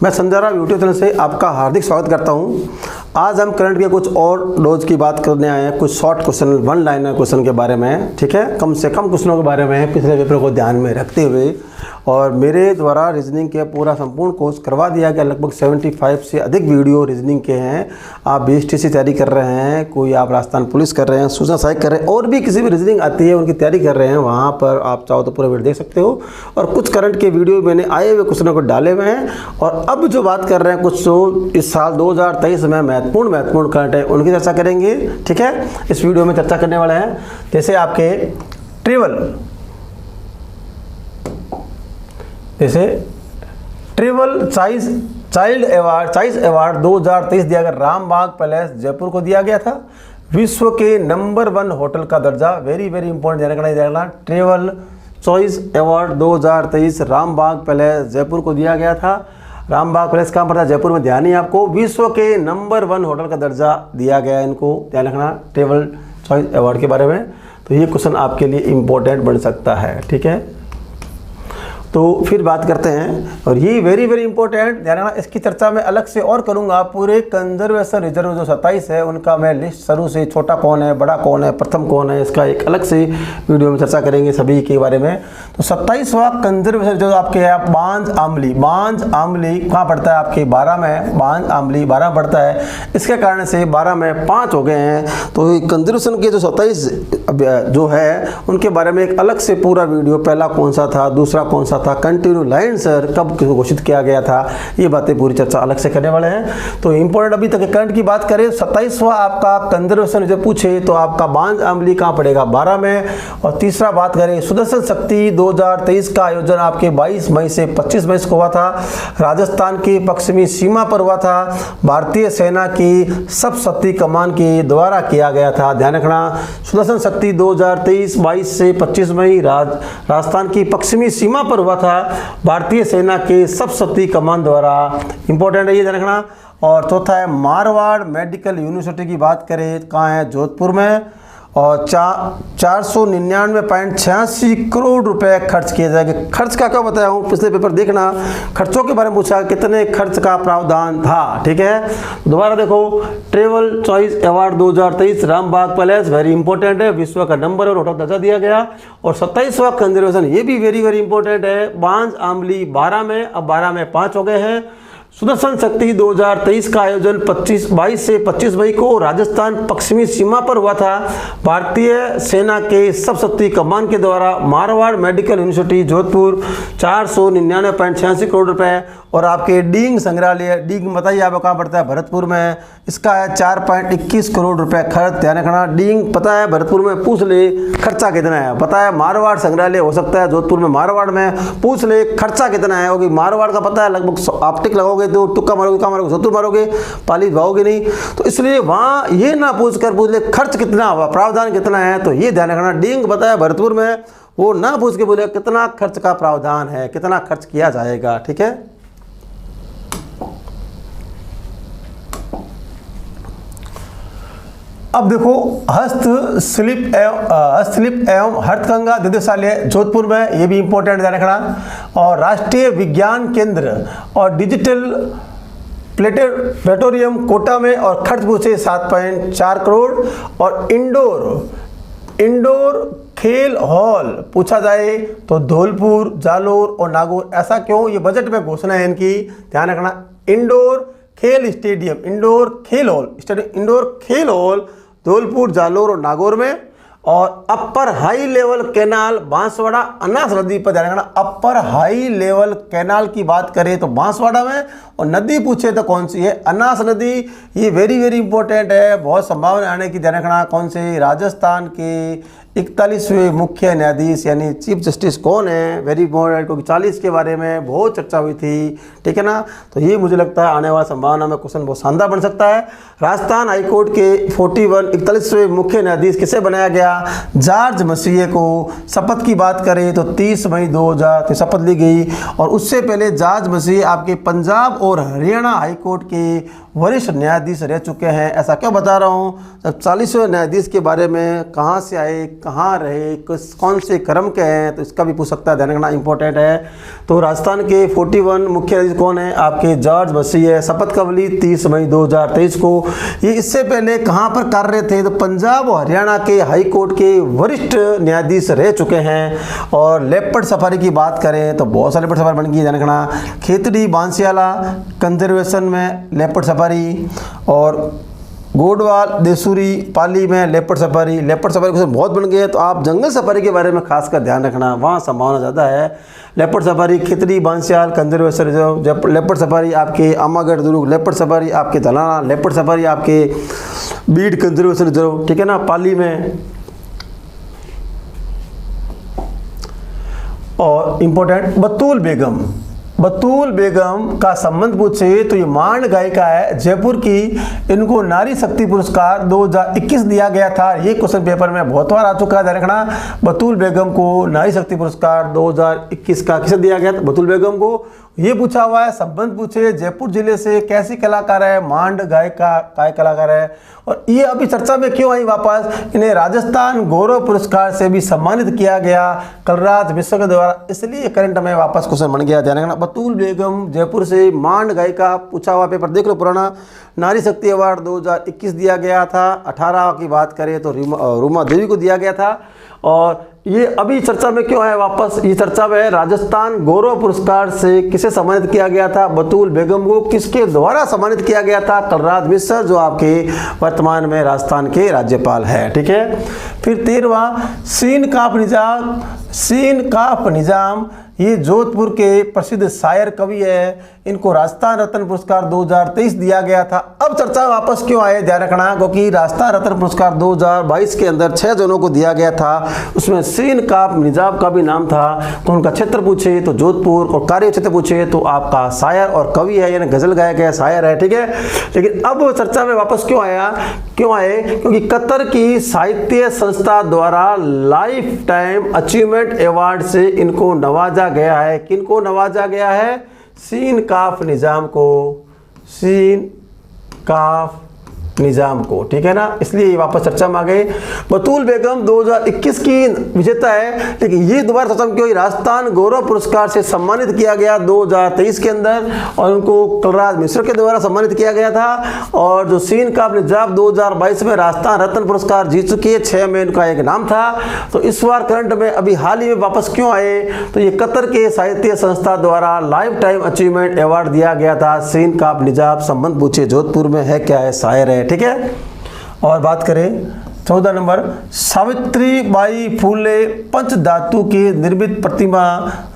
मैं Sanjay YouTube channel से आपका हार्दिक स्वागत करता हूं। आज हम करंट के कुछ और डोज की बात करने आए हैं, कुछ short question, one liner question के बारे में। ठीक है, कम से कम क्वेश्चनों के बारे में पिछले पेपर को ध्यान में रखते हुए, और मेरे द्वारा रीजनिंग के पूरा संपूर्ण कोर्स करवा दिया गया। लगभग 75 से अधिक वीडियो रीजनिंग के हैं। आप BSTC तैयारी कर रहे हैं, कोई आप राजस्थान पुलिस कर रहे हैं, सूचना सहायक कर रहे हैं, और भी किसी भी रीजनिंग आती है उनकी तैयारी कर रहे हैं, वहाँ पर आप चाहो तो पूरा वीडियो देख सकते हो। और कुछ करंट के वीडियो मैंने आए हुए क्वेश्चनों को डाले हुए हैं। और अब जो बात कर रहे हैं कुछ जो इस साल 2023 में महत्वपूर्ण करंट है, उनकी चर्चा करेंगे। ठीक है, इस वीडियो में चर्चा करने वाले हैं। जैसे आपके ट्रेवल चाइल्ड अवार्ड 2023 दिया गया। रामबाग पैलेस जयपुर को दिया गया था। विश्व के नंबर 1 होटल का दर्जा, वेरी इंपॉर्टेंट जानना। Travel choice award 2023 Rambagh palace Jaipur को दिया गया था। रामबाग पैलेस कहाँ पड़ता है? जयपुर में। ध्यान ही आपको, विश्व के नंबर 1 होटल का दर्जा दिया गया है, इनको ध्यान रखना ट्रेवल चॉइस अवार्ड के बारे में। तो ये क्वेश्चन आपके लिए इम्पोर्टेंट बन सकता है। ठीक है, तो फिर बात करते हैं, और ये वेरी इंपॉर्टेंट ध्यान रखना। इसकी चर्चा मैं अलग से और करूंगा। पूरे कंजर्वेशन रिजर्व जो 27 है उनका मैं लिस्ट शुरू से, छोटा कौन है, बड़ा कौन है, प्रथम कौन है, इसका एक अलग से वीडियो में चर्चा करेंगे सभी के बारे में। तो 27वां कंजर्वेशन जो आपके है बांज आमली कहाँ पड़ता है? आपके 12 में। बांज आमली 12 में पड़ता है। इसके कारण से 12 में 5 हो गए हैं। तो कंजर्वेशन के जो 27 जो है उनके बारे में एक अलग से पूरा वीडियो, पहला कौन सा था, दूसरा कौन सा था, कंटिन्यू लाइन सर कब घोषित किया गया था, ये बातें पूरी चर्चा अलग से करने वाले हैं। तो इंपॉर्टेंट अभी तक करंट की बात करें, 27वां आपका कंजर्वेशन जो पूछे तो आपका बांज आमली कहाँ पड़ेगा? 12 में। और तीसरा बात करें, सुदर्शन शक्ति 2023 का आयोजन आपके 22 मई से 25 मई को हुआ था। राजस्थान की पश्चिमी सीमा पर हुआ था। भारतीय सेना की सप्तशक्ति कमान के द्वारा किया गया था। ध्यान रखना, सुदर्शन शक्ति 2023 22 से 25 मई राजस्थान की पश्चिमी सीमा पर हुआ था, भारतीय सेना के सप्तशक्ति कमान द्वारा। इंपॉर्टेंट है ये ध्यान रखना। और चौथा है मारवाड़ मेडिकल यूनिवर्सिटी की बात करें, कहाँ है? जोधपुर में। और 499.86 करोड़ रुपए खर्च किए जाएंगे। खर्च का क्या बताया हूँ, पिछले पेपर देखना, खर्चों के बारे में पूछा कितने खर्च का प्रावधान था। ठीक है, दोबारा देखो, travel choice award 2023 Rambagh palace very important है, विश्व का नंबर 1 होटल दर्जा दिया गया। और 27वां कंजर्वेशन ये भी वेरी इंपॉर्टेंट है, बांज आमली 12 में, अब 12 में 5 हो गए हैं। सुदर्शन शक्ति 2023 का आयोजन 22 से 25 मई को राजस्थान पश्चिमी सीमा पर हुआ था, भारतीय सेना के सप्तशक्ति कमान के द्वारा। मारवाड़ मेडिकल यूनिवर्सिटी जोधपुर 499.86 करोड़ रुपए। और आपके डींग संग्रहालय, डींग बताइए आपको कहाँ पड़ता है? भरतपुर में। इसका है 4.21 करोड़ रुपए खर्च। ध्यान रखना, डींग पता है, भरतपुर में पूछ ले खर्चा कितना है, पता है। मारवाड़ संग्रहालय हो सकता है जोधपुर में, मारवाड़ में पूछ ले खर्चा कितना है, होगी मारवाड़ का पता है लगभग। आप टिक लगाओगे तो तुक्का मारोगे, कहाँ मारोगे? सत्तू मारोगे, पाली भाओगे नहीं। तो इसलिए वहाँ ये ना पूछ ले खर्च कितना हुआ, प्रावधान कितना है। तो ये ध्यान रखना, डींग बताया भरतपुर में, वो ना पूछ के बोले कितना खर्च का प्रावधान है, कितना खर्च किया जाएगा। ठीक है, अब देखो, हस्तशिल्प एवं हस्तकंगा निदेशालय जोधपुर में, ये भी इंपॉर्टेंट ध्यान रखना। और राष्ट्रीय विज्ञान केंद्र और डिजिटल प्लेनेटोरियम कोटा में, और खर्च पूछे 7.4 करोड़। और इंडोर खेल हॉल पूछा जाए तो धौलपुर, जालोर और नागौर। ऐसा क्यों? ये बजट में घोषणा है इनकी, ध्यान रखना। इंडोर खेल स्टेडियम, इंडोर खेल हॉल धौलपुर, जालोर और नागौर में। और upper high level canal Banswara Anas नदी पर ध्यान रखना। अपर हाई लेवल कैनाल की बात करें तो बांसवाड़ा में, और नदी पूछे तो कौन सी है? अनास नदी। ये वेरी इंपॉर्टेंट है, बहुत संभावना आने की, ध्यान रखना। कौन से? राजस्थान के 41वें मुख्य न्यायाधीश यानी चीफ जस्टिस कौन है? वेरी इंपॉर्टेंट, क्योंकि 40 के बारे में बहुत चर्चा हुई थी। ठीक है ना, तो ये मुझे लगता है आने वाला संभावना में क्वेश्चन बहुत शानदार बन सकता है। राजस्थान हाईकोर्ट के 41वें मुख्य न्यायाधीश किसे बनाया गया? जॉर्ज मसीह को। शपथ की बात करें तो 30 मई 2000 शपथ ली गई। और उससे पहले जॉर्ज मसीह आपके पंजाब और हरियाणा हाईकोर्ट के वरिष्ठ न्यायाधीश रह चुके हैं। ऐसा क्यों बता रहा हूँ? जब 40वें न्यायाधीश के बारे में कहाँ से आए, कहाँ रहे, कौन से क्रम के हैं, तो इसका भी पूछ सकता है, ध्यान रखना इंपॉर्टेंट है। तो राजस्थान के 41 मुख्य न्यायाधीश कौन है, आपके जॉर्ज मसीह है। शपथ कब ली, 30 मई 2023 को। ये इससे पहले कहाँ पर कार्यरत थे, तो पंजाब और हरियाणा के हाई कोर्ट के वरिष्ठ न्यायाधीश रह चुके हैं। और लेपर्ड सफारी की बात करें तो बहुत सारे लेपर्ड सफारी बन गई, ध्यान रखना। खेतड़ी बांसियाला कंजर्वेशन में लेपर्ड सफारी, और गोडवाल देसूरी पाली में लेपर्ड सफारी क्वेश्चन बहुत बन गए हैं। तो आप जंगल सफारी के बारे में खासकर ध्यान रखना, वहाँ संभावना ज़्यादा है। Leopard safari Khetri Bansiyal conservation reserve, leopard safari आपके आमागढ़ दुर्ग, लेपर्ड सफारी आपके धलाना, लेपर्ड सफारी आपके बीड कंजर्वेशन रिजर्व, ठीक है ना, पाली में। और इम्पोर्टेंट बतूल बेगम का संबंध पूछे तो ये मांड गायिका है जयपुर की। इनको नारी शक्ति पुरस्कार 2021 दिया गया था। ये क्वेश्चन पेपर में बहुत बार आ चुका है, ध्यान रखना। बतूल बेगम को नारी शक्ति पुरस्कार 2021 का किसे दिया गया था, बतूल बेगम को। ये पूछा हुआ है, संबंध पूछे जयपुर जिले से, कैसी कलाकार है, मांड गायिका कलाकार है। और ये अभी चर्चा में क्यों आई वापस, इन्हें राजस्थान गौरव पुरस्कार से भी सम्मानित किया गया कलराज मिश्र के द्वारा, इसलिए करंट में वापस क्वेश्चन बन गया, ध्यान रखना। बतूल बेगम जयपुर से, मांड गायिका, पूछा हुआ पेपर देख लो पुराना। नारी शक्ति अवार्ड 2021 दिया गया था। 18 की बात करें तो रूमा देवी को दिया गया था। और ये अभी चर्चा में क्यों आया वापस, ये चर्चा में राजस्थान गौरव पुरस्कार से किसे सम्मानित किया गया था, बतूल बेगम को। किसके द्वारा सम्मानित किया गया था, कलराज मिश्र, जो आपके वर्तमान में राजस्थान के राज्यपाल है, ठीक है। फिर 13वां सीन काफ निजाम, ये जोधपुर के प्रसिद्ध शायर कवि है। इनको राजस्थान रत्न पुरस्कार 2023 दिया गया था। अब चर्चा वापस क्यों आए, ध्यान रखना, क्योंकि राजस्थान रत्न पुरस्कार 2022 के अंदर 6 जनों को दिया गया था। उसमें सीन काफ निजाम का भी नाम था। तो उनका क्षेत्र पूछे तो जोधपुर, और कार्य क्षेत्र पूछे तो आपका शायर और कवि है, यानी गजल गायक है, शायर है, ठीक है। लेकिन अब चर्चा में वापस क्यों आए, क्योंकि कतर की साहित्य संस्था द्वारा लाइफ टाइम अचीवमेंट अवार्ड से इनको नवाजा गया है। किनको नवाजा गया है, सीन काफ निजाम को, ठीक है ना, इसलिए वापस चर्चा में आ गए। बतूल बेगम 2021 की विजेता है, लेकिन ये दोबारा चर्चा में क्यों, राजस्थान गौरव पुरस्कार से सम्मानित किया गया 2023 के अंदर, और उनको कलराज मिश्र के द्वारा सम्मानित किया गया था। और जो सीन काफ निजाम 2022 में राजस्थान रत्न पुरस्कार जीत चुकी है, 6 में इनका एक नाम था। तो इस बार करंट में अभी हाल ही में वापस क्यों आए, तो ये कतर के साहित्य संस्था द्वारा लाइफ टाइम अचीवमेंट अवार्ड दिया गया था। सीन काफ निजाम, संबंध पूछे जोधपुर में है, क्या है, शायर है, ठीक है। और बात करें 14 नंबर, सावित्रीबाई फूले पंचधातु की निर्मित प्रतिमा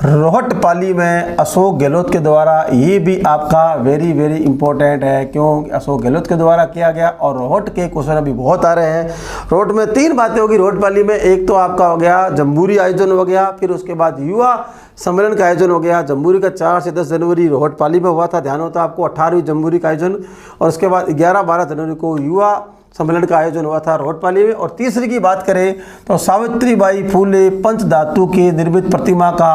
रोहट पाली में अशोक गहलोत के द्वारा। ये भी आपका वेरी इंपॉर्टेंट है, क्यों, अशोक गहलोत के द्वारा किया गया। और रोहट के क्वेश्चन अभी बहुत आ रहे हैं। रोहट में 3 बातें होगी रोहट पाली में। एक तो आपका हो गया जम्बूरी आयोजन हो गया, फिर उसके बाद युवा सम्मेलन का आयोजन हो गया। जम्बूरी का 4 से 10 जनवरी रोहट पाली में हुआ था, ध्यान होता आपको। 18वीं जम्बूरी का आयोजन, और उसके बाद 11-12 जनवरी को युवा सम्मेलन का आयोजन हुआ था रोहट पाली में। और तीसरी की बात करें तो सावित्रीबाई फूले पंचधातु की निर्मित प्रतिमा का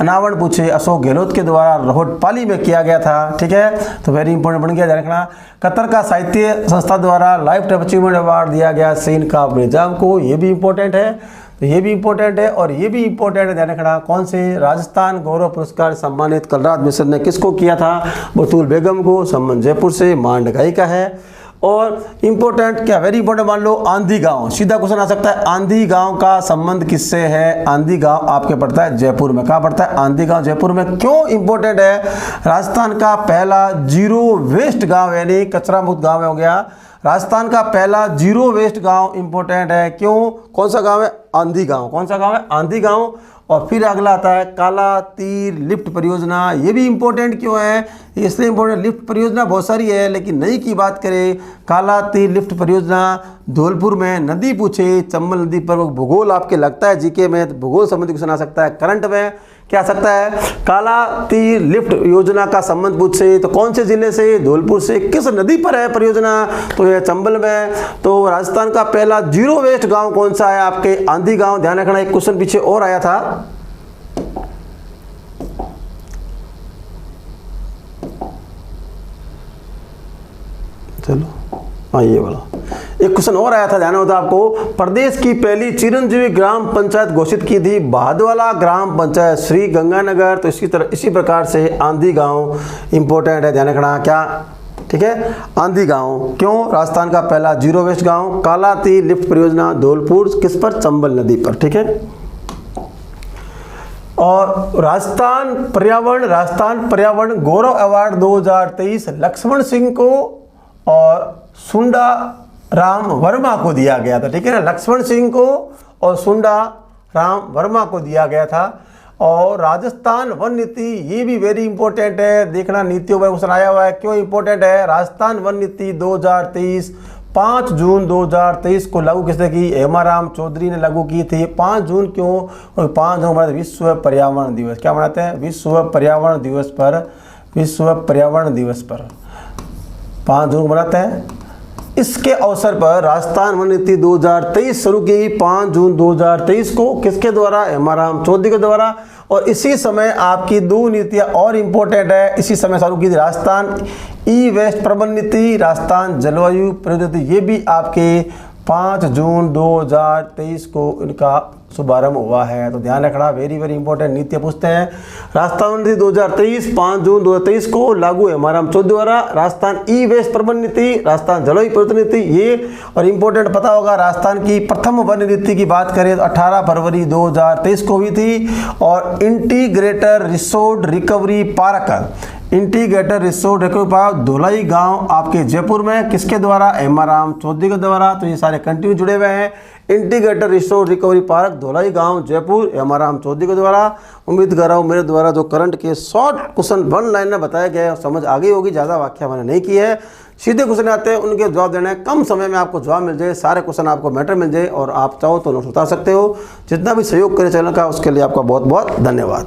अनावरण पूछे अशोक गहलोत के द्वारा रोहट पाली में किया गया था, ठीक है। तो वेरी इंपॉर्टेंट बन गया, ध्यान रखना। कतर का साहित्य संस्था द्वारा लाइफ टाइम अचीवमेंट अवार्ड दिया गया सीन काफ निजाम को, ये भी इंपॉर्टेंट है। तो ये भी इंपॉर्टेंट है, और ये भी इंपॉर्टेंट है, ध्यान रखना। कौन से, राजस्थान गौरव पुरस्कार सम्मानित कलराज मिश्र ने किसको किया था, बतूल बेगम को। संबंध जयपुर से, मांड गायिका है। और इंपॉर्टेंट क्या, वेरी इंपॉर्टेंट मान लो आंधी गांव, सीधा क्वेश्चन आ सकता है। आंधी गांव का संबंध किससे है, आंधी गांव आपके पड़ता है जयपुर में। कहाँ पड़ता है, आंधी गांव जयपुर में। क्यों इंपॉर्टेंट है, राजस्थान का पहला जीरो वेस्ट गांव, यानी कचरा मुक्त गांव हो गया। राजस्थान का पहला जीरो वेस्ट गांव इंपॉर्टेंट है, क्यों, कौन सा गांव है, आंधी गांव। कौन सा गांव है, आंधी गांव। और फिर अगला आता है काला तीर लिफ्ट परियोजना। ये भी इंपॉर्टेंट क्यों है, इसलिए इंपॉर्टेंट, लिफ्ट परियोजना बहुत सारी है, लेकिन नई की बात करें, काला तीर लिफ्ट परियोजना धौलपुर में। नदी पूछे, चंबल नदी पर, भूगोल आपके लगता है जीके में, तो भूगोल संबंधी क्वेश्चन आ सकता है। करंट में क्या आ सकता है, काला तीर लिफ्ट योजना का संबंध पूछे तो कौन से जिले से, धौलपुर से। किस नदी पर है परियोजना, तो ये चंबल में। तो राजस्थान का पहला जीरो वेस्ट गांव कौन सा है, आपके आंधी गांव। ध्यान रखना, एक क्वेश्चन पीछे और आया था, चलो हाँ ये वाला, एक क्वेश्चन और आया था, ध्यान होता आपको, प्रदेश की पहली चिरंजीवी ग्राम पंचायत घोषित की थी भादवाला ग्राम पंचायत श्री गंगानगर। तो इसी प्रकार से आंधी गांव इंपॉर्टेंट है, ध्यान रखना क्या, ठीक है। आंधी गांव क्यों, राजस्थान का पहला जीरो वेस्ट गांव। कालाती लिफ्ट परियोजना धौलपुर किस पर, चंबल नदी पर, ठीक है। और राजस्थान पर्यावरण गौरव अवार्ड 2023 लक्ष्मण सिंह को और सुंडा राम वर्मा को दिया गया था, ठीक है ना। लक्ष्मण सिंह को और सुंडा राम वर्मा को दिया गया था। और राजस्थान वन नीति, ये भी वेरी इंपॉर्टेंट है, देखना नीतियों पर क्वेश्चन आया हुआ है, क्यों इंपॉर्टेंट है। राजस्थान वन नीति 2023 5 जून 2023 को लागू किसने की, हेमाराम चौधरी ने लागू की थी। 5 जून क्यों, और 5 जून मनाते विश्व पर्यावरण दिवस, क्या मनाते हैं, विश्व पर्यावरण दिवस पर, विश्व पर्यावरण दिवस पर 5 जून को मनाते हैं। इसके अवसर पर राजस्थान वन नीति 2023 शुरू की 5 जून 2023 को, किसके द्वारा, हेमाराम चौधरी के द्वारा। और इसी समय आपकी 2 नीतियां और इम्पोर्टेंट है, इसी समय शुरू की थी, राजस्थान ई वेस्ट प्रबंधन नीति, राजस्थान जलवायु परिवर्तन, ये भी आपके 5 जून 2023 को इनका शुभारंभ हुआ है। तो ध्यान रखना, वेरी वेरी इंपॉर्टेंट नीतियाँ पूछते हैं। राजस्थान नीति 2023 5 जून 2023 को लागू हेमाराम चौधरी द्वारा। राजस्थान ई वेस्ट प्रबंधन नीति, राजस्थान जलवायु परिवर्तन नीति, ये और इम्पोर्टेंट पता होगा। राजस्थान की प्रथम वन नीति की बात करें तो 18 फरवरी 2023 को हुई थी। और integrated resort recovery park, integrated resort recovery park धोलाई गांव आपके जयपुर में, किसके द्वारा, हेमाराम चौधरी के द्वारा। तो ये सारे कंटिन्यू जुड़े हुए हैं। इंटीग्रेटेड रिसोर्ट रिकवरी पार्क धोलाई गांव जयपुर, हेमाराम चौधरी के द्वारा। उम्मीद कर रहा हूँ मेरे द्वारा जो करंट के शॉर्ट क्वेश्चन 1 लाइन में बताया गया है समझ आ गई होगी, ज़्यादा व्याख्या मैंने नहीं की है। सीधे क्वेश्चन आते हैं, उनके जवाब देना है, कम समय में आपको जवाब मिल जाए, सारे क्वेश्चन आपको मैटर मिल जाए और आप चाहो तो नोट्स उतार सकते हो। जितना भी सहयोग करें चैनल का, उसके लिए आपका बहुत बहुत धन्यवाद।